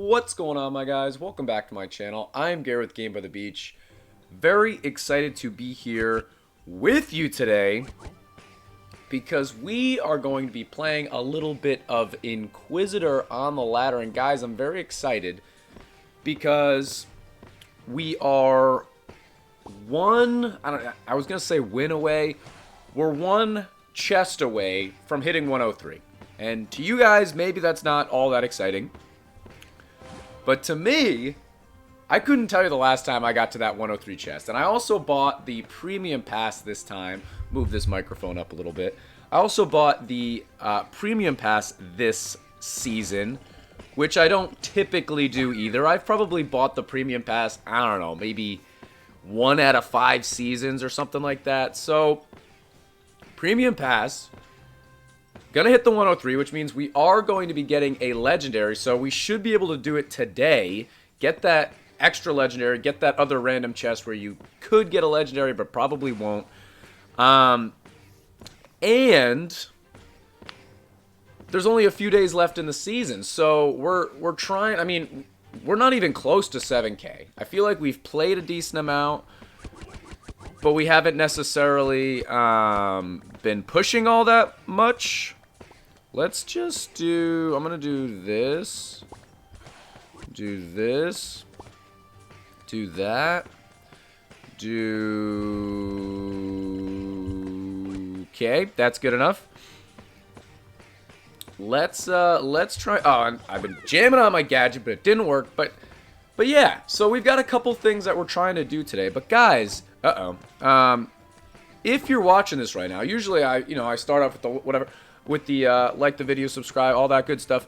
What's going on, my guys? Welcome back to my channel. I'm Gary with Game by the Beach. Very excited to be here with you today because we are going to be playing a little bit of Inquisitor on the ladder. And guys, I'm very excited because we are I was going to say win away. We're one chest away from hitting 103. And to you guys, maybe that's not all that exciting. But to me, I couldn't tell you the last time I got to that 103 chest. And I also bought the premium pass this time. Move this microphone up a little bit. I also bought the premium pass this season, which I don't typically do either. I've probably bought the premium pass, I don't know, maybe 1 out of 5 seasons or something like that. So, premium pass. Gonna hit the 103, which means we are going to be getting a legendary, so we should be able to do it today. Get that extra legendary, get that other random chest where you could get a legendary, but probably won't. And there's only a few days left in the season, so we're trying. I mean, we're not even close to 7K. I feel like we've played a decent amount, but we haven't necessarily been pushing all that much. Let's just do, I'm going to do this, do this, do that, do, okay, that's good enough. Let's try, oh, I've been jamming on my gadget, but it didn't work, but yeah, so we've got a couple things that we're trying to do today, but guys, if you're watching this right now, usually I start off with the whatever, with the like the video, subscribe, all that good stuff.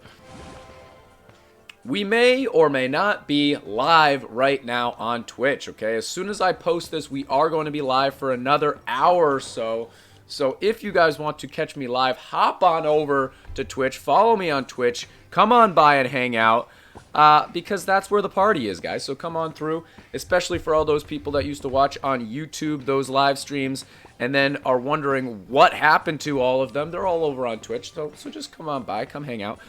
We may or may not be live right now on Twitch, okay? As soon as I post this, we are going to be live for another hour or so. So if you guys want to catch me live, hop on over to Twitch, follow me on Twitch, come on by and hang out. Because that's where the party is, guys. So come on through, especially for all those people that used to watch on YouTube, those live streams, and then are wondering what happened to all of them. They're all over on Twitch, so just come on by, come hang out.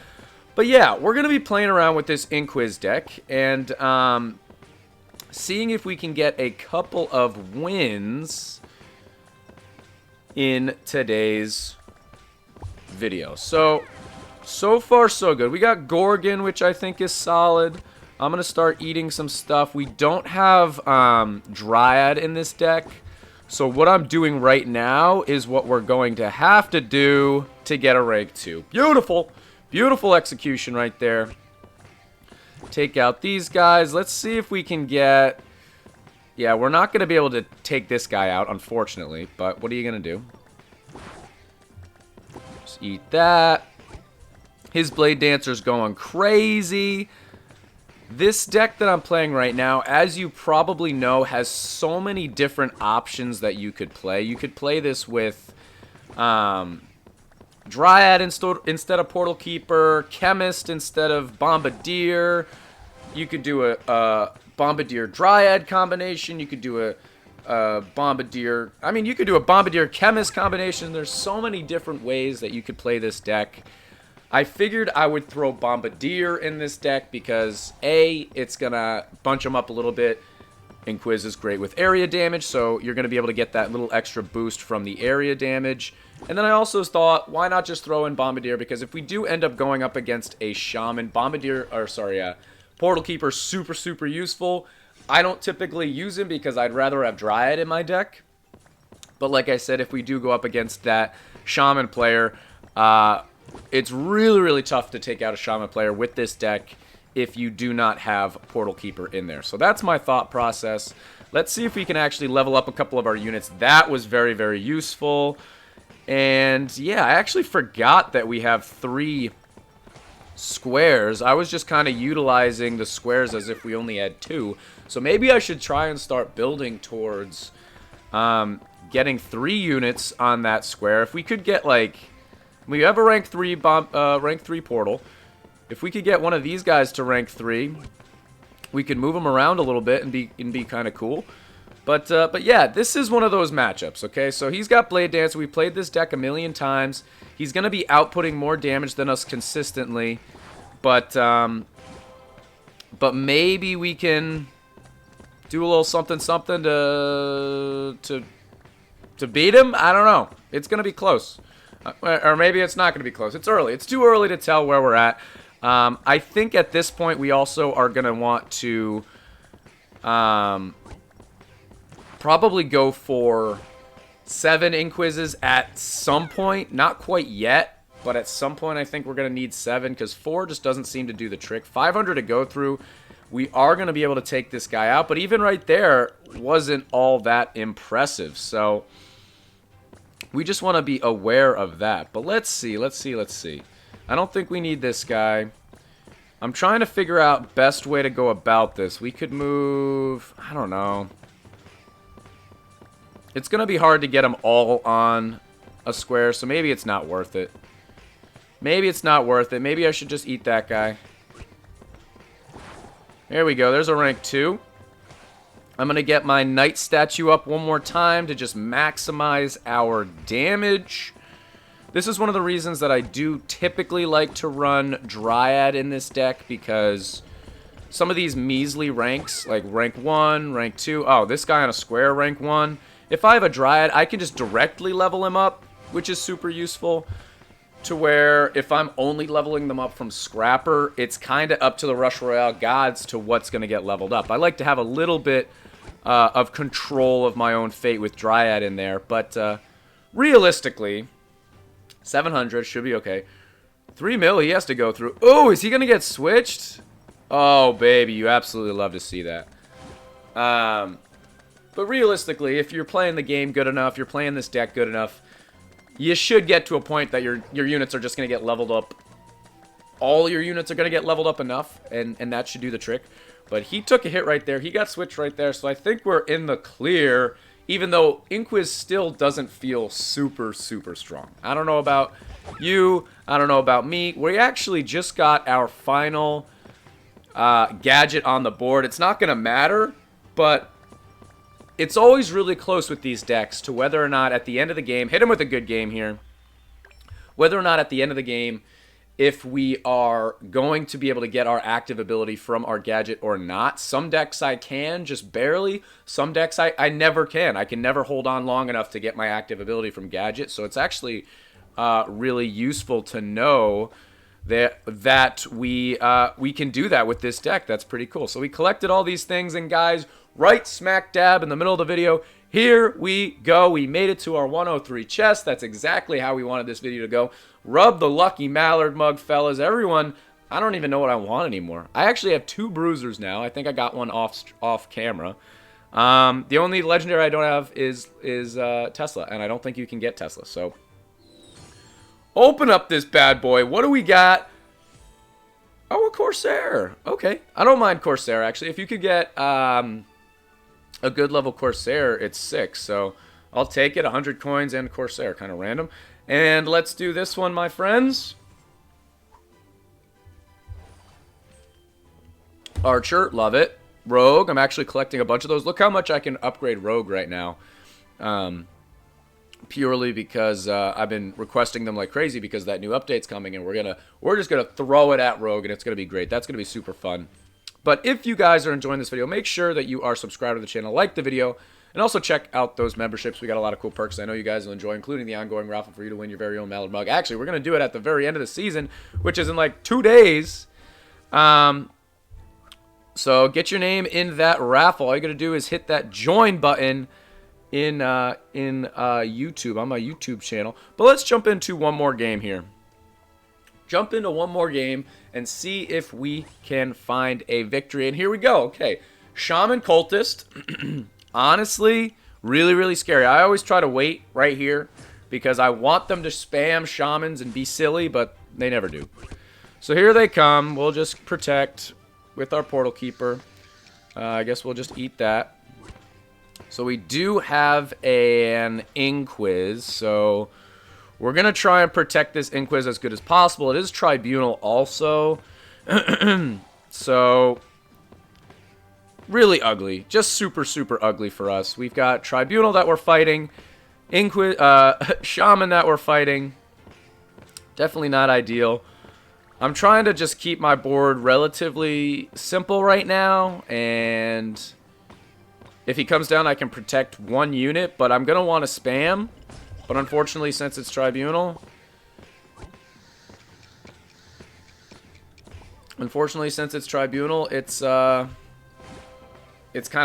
But yeah, we're going to be playing around with this inquiz deck and seeing if we can get a couple of wins in today's video. So far, so good. We got Gorgon, which I think is solid. I'm going to start eating some stuff. We don't have Dryad in this deck. So what I'm doing right now is what we're going to have to do to get a rank 2. Beautiful. Beautiful execution right there. Take out these guys. Let's see if we can get... Yeah, we're not going to be able to take this guy out, unfortunately. But what are you going to do? Just eat that. His Blade Dancer's going crazy. This deck that I'm playing right now, as you probably know, has so many different options that you could play. You could play this with Dryad instead of Portal Keeper, Chemist instead of Bombardier. You could do a Bombardier Dryad combination. You could do a Bombardier... I mean, you could do a Bombardier Chemist combination. There's so many different ways that you could play this deck. I figured I would throw Bombardier in this deck because, A, it's going to bunch them up a little bit. Inquiz is great with area damage, so you're going to be able to get that little extra boost from the area damage. And then I also thought, why not just throw in Bombardier? Because if we do end up going up against a Shaman, Portal Keeper, super useful. I don't typically use him because I'd rather have Dryad in my deck. But like I said, if we do go up against that Shaman player, it's really tough to take out a Shaman player with this deck if you do not have Portal Keeper in there. So that's my thought process. Let's see if we can actually level up a couple of our units. That was very useful. And yeah, I actually forgot that we have 3 squares. I was just kind of utilizing the squares as if we only had 2. So maybe I should try and start building towards getting 3 units on that square. If we could get like... We have a rank 3 portal. If we could get one of these guys to rank 3, we could move them around a little bit and be kind of cool. But yeah, this is one of those matchups, okay? So he's got Blade Dancer. We played this deck a million times. He's going to be outputting more damage than us consistently. But But maybe we can do a little something to beat him. I don't know. It's gonna be close, or maybe it's not gonna be close. It's early. It's too early to tell where we're at. I think at this point we also are gonna want to probably go for 7 inquises at some point. Not quite yet, but at some point I think we're gonna need 7 because 4 just doesn't seem to do the trick. 500 to go through. We are going to be able to take this guy out, but even right there wasn't all that impressive. So we just want to be aware of that. But let's see. I don't think we need this guy. I'm trying to figure out best way to go about this. We could move, I don't know. It's going to be hard to get them all on a square, so maybe it's not worth it. Maybe it's not worth it. Maybe I should just eat that guy. There we go. There's a rank 2. I'm going to get my knight statue up one more time to just maximize our damage. This is one of the reasons that I do typically like to run Dryad in this deck, because some of these measly ranks, like rank 1, rank 2... Oh, this guy on a square, rank 1. If I have a Dryad, I can just directly level him up, which is super useful. To where if I'm only leveling them up from Scrapper, it's kind of up to the Rush Royale gods to what's going to get leveled up. I like to have a little bit of control of my own fate with Dryad in there, but realistically, 700 should be okay. 3 mil he has to go through. Oh, is he going to get switched? Oh, baby, you absolutely love to see that. But realistically, if you're playing the game good enough, you're playing this deck good enough, you should get to a point that your units are just going to get leveled up. All your units are going to get leveled up enough, and that should do the trick. But he took a hit right there. He got switched right there, so I think we're in the clear, even though Inquiz still doesn't feel super, super strong. I don't know about you. I don't know about me. We actually just got our final gadget on the board. It's not going to matter, but it's always really close with these decks to whether or not at the end of the game, hit him with a good game here, whether or not at the end of the game, if we are going to be able to get our active ability from our gadget or not. Some decks I can, just barely. Some decks I never can. I can never hold on long enough to get my active ability from gadget. So it's actually really useful to know that we can do that with this deck. That's pretty cool. So we collected all these things, and guys, right smack dab in the middle of the video, here we go. We made it to our 103 chest. That's exactly how we wanted this video to go. Rub the lucky mallard mug, fellas. Everyone, I don't even know what I want anymore. I actually have 2 bruisers now. I think I got one off camera. The only legendary I don't have is Tesla, and I don't think you can get Tesla. So open up this bad boy. What do we got? Oh, a Corsair. Okay. I don't mind Corsair, actually. If you could get a good level Corsair, it's 6. So I'll take it. 100 coins and Corsair. Kind of random. And let's do this one, my friends. Archer. Love it. Rogue. I'm actually collecting a bunch of those. Look how much I can upgrade Rogue right now. Purely because I've been requesting them like crazy because that new update's coming, and we're just gonna throw it at Rogue, and it's gonna be great. That's gonna be super fun. But if you guys are enjoying this video, make sure that you are subscribed to the channel, like the video, and also check out those memberships. We got a lot of cool perks I know you guys will enjoy, including the ongoing raffle for you to win your very own Mallard mug. Actually, we're gonna do it at the very end of the season, which is in like 2 days. So get your name in that raffle. All you gotta do is hit that join button in YouTube, on my YouTube channel. But let's jump into one more game here. Jump into one more game and see if we can find a victory. And here we go. Okay, Shaman Cultist. Honestly, really, really scary. I always try to wait right here because I want them to spam Shamans and be silly, but they never do. So here they come. We'll just protect with our Portal Keeper. I guess we'll just eat that. So we do have an Inquiz, so we're going to try and protect this Inquiz as good as possible. It is Tribunal also. So really ugly. Just super, super ugly for us. We've got Tribunal that we're fighting. Shaman that we're fighting. Definitely not ideal. I'm trying to just keep my board relatively simple right now, and if he comes down, I can protect one unit, but I'm going to want to spam. But unfortunately, since it's Tribunal, it's kind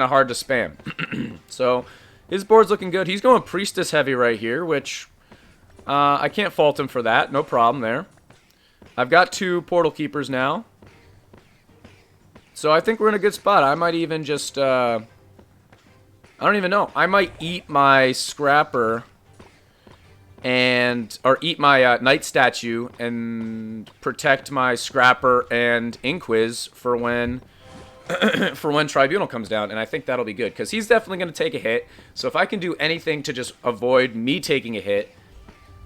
of hard to spam. So his board's looking good. He's going Priestess heavy right here, which I can't fault him for that. No problem there. I've got 2 Portal Keepers now. So I think we're in a good spot. I might even just, I don't even know. I might eat my Scrapper or eat my Knight Statue and protect my Scrapper and Inquiz for when Tribunal comes down, and I think that'll be good, because he's definitely going to take a hit. So if I can do anything to just avoid me taking a hit,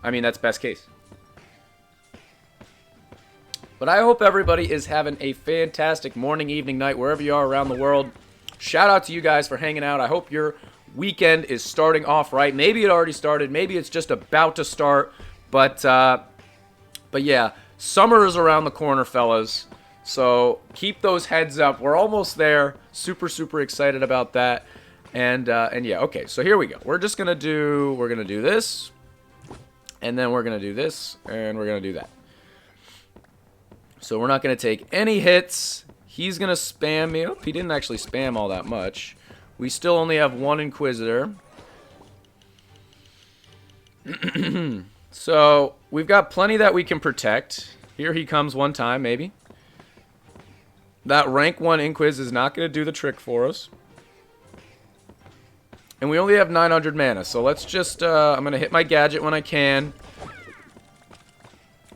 I mean, that's best case. But I hope everybody is having a fantastic morning, evening, night, wherever you are around the world. Shout out to you guys for hanging out. I hope your weekend is starting off right. Maybe it already started. Maybe it's just about to start. But yeah, summer is around the corner, fellas. So keep those heads up. We're almost there. Super, super excited about that. And yeah, okay. So here we go. We're gonna do this, and then we're gonna do this, and we're gonna do that. So we're not going to take any hits. He's going to spam me. Oh, he didn't actually spam all that much. We still only have 1 Inquisitor. So we've got plenty that we can protect. Here he comes one time, maybe. That rank 1 Inquiz is not going to do the trick for us. And we only have 900 mana. So let's just, I'm going to hit my gadget when I can.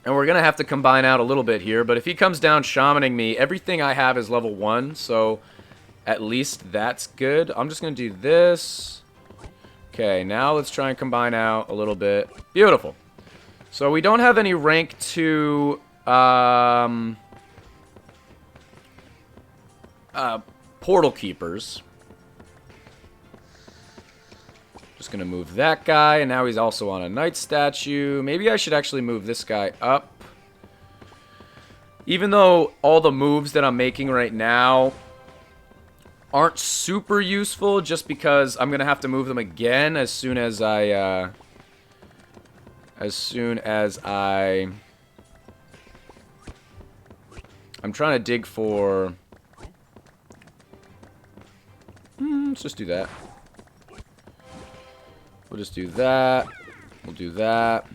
And we're going to have to combine out a little bit here. But if he comes down shamaning me, everything I have is level 1. So at least that's good. I'm just going to do this. Okay, now let's try and combine out a little bit. Beautiful. So we don't have any rank 2 Portal Keepers. Just going to move that guy, and now he's also on a Knight Statue. Maybe I should actually move this guy up. Even though all the moves that I'm making right now aren't super useful, just because I'm going to have to move them again as soon as I'm trying to dig for... let's just do that. We'll just do that. We'll do that.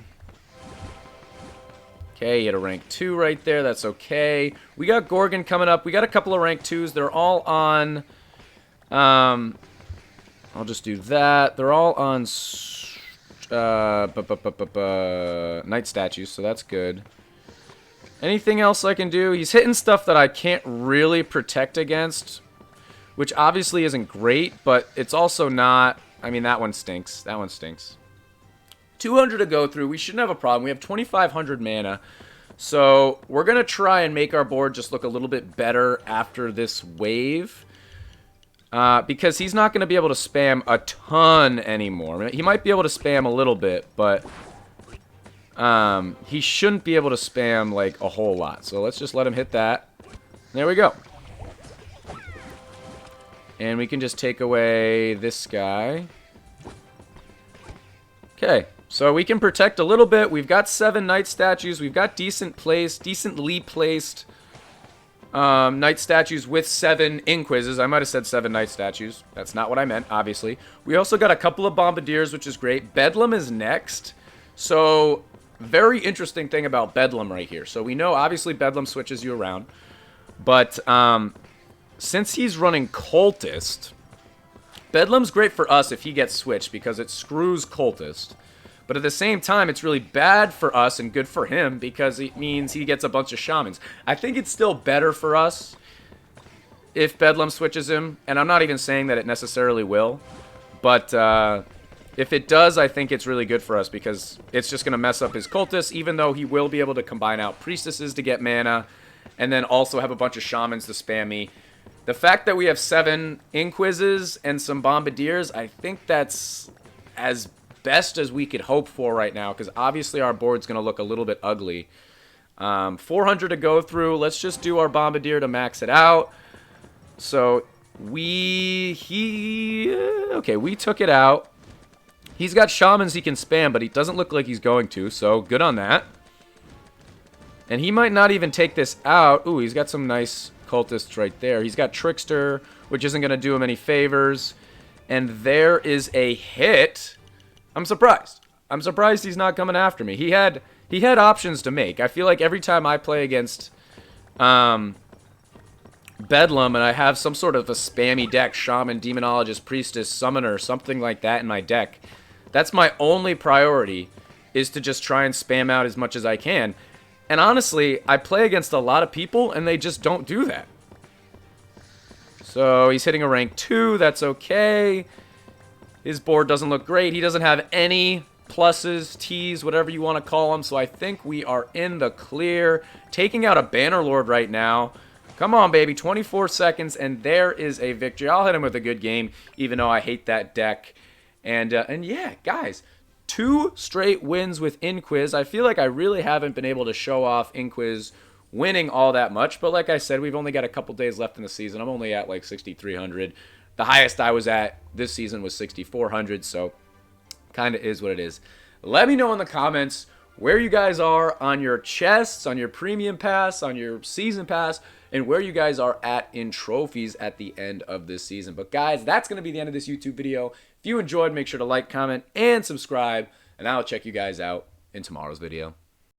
Okay, he had a rank 2 right there. That's okay. We got Gorgon coming up. We got a couple of rank 2s. They're all on... I'll just do that. They're all on... Knight Statues, so that's good. Anything else I can do? He's hitting stuff that I can't really protect against, which obviously isn't great, but it's also not... I mean, that one stinks. That one stinks. 200 to go through. We shouldn't have a problem. We have 2,500 mana. So we're going to try and make our board just look a little bit better after this wave. Because he's not going to be able to spam a ton anymore. He might be able to spam a little bit, but he shouldn't be able to spam like a whole lot. So let's just let him hit that. There we go. And we can just take away this guy. Okay, so we can protect a little bit. We've got 7 Knight Statues. We've got decently placed Knight Statues with 7 Inquizes. I might have said 7 Knight Statues. That's not what I meant, obviously. We also got a couple of Bombardiers, which is great. Bedlam is next. So, very interesting thing about Bedlam right here. So we know, obviously, Bedlam switches you around. But, since he's running Cultist, Bedlam's great for us if he gets switched because it screws Cultist. But at the same time, it's really bad for us and good for him because it means he gets a bunch of Shamans. I think it's still better for us if Bedlam switches him, and I'm not even saying that it necessarily will. But if it does, I think it's really good for us because it's just going to mess up his Cultist, even though he will be able to combine out Priestesses to get mana and then also have a bunch of Shamans to spam me. The fact that we have 7 Inquises and some Bombardiers, I think that's as best as we could hope for right now, because obviously our board's going to look a little bit ugly. 400 to go through. Let's just do our Bombardier to max it out. So we took it out. He's got shamans he can spam, but he doesn't look like he's going to, so good on that. And he might not even take this out. Ooh, he's got some nice cultists right there. He's got Trickster, which isn't going to do him any favors. And there is a hit. I'm surprised. I'm surprised he's not coming after me. He had options to make. I feel like every time I play against Bedlam and I have some sort of a spammy deck, Shaman, Demonologist, Priestess, Summoner, something like that in my deck, that's my only priority, is to just try and spam out as much as I can. And honestly, I play against a lot of people and they just don't do that. So he's hitting a rank 2, that's okay. His board doesn't look great. He doesn't have any pluses, T's, whatever you want to call them. So I think we are in the clear. Taking out a Bannerlord right now. Come on, baby. 24 seconds, and there is a victory. I'll hit him with a good game, even though I hate that deck. And yeah, guys, 2 straight wins with Inquiz. I feel like I really haven't been able to show off Inquiz winning all that much. But like I said, we've only got a couple days left in the season. I'm only at like 6,300. The highest I was at this season was 6,400, so kind of is what it is. Let me know in the comments where you guys are on your chests, on your premium pass, on your season pass, and where you guys are at in trophies at the end of this season. But guys, that's going to be the end of this YouTube video. If you enjoyed, make sure to like, comment, and subscribe, and I'll check you guys out in tomorrow's video.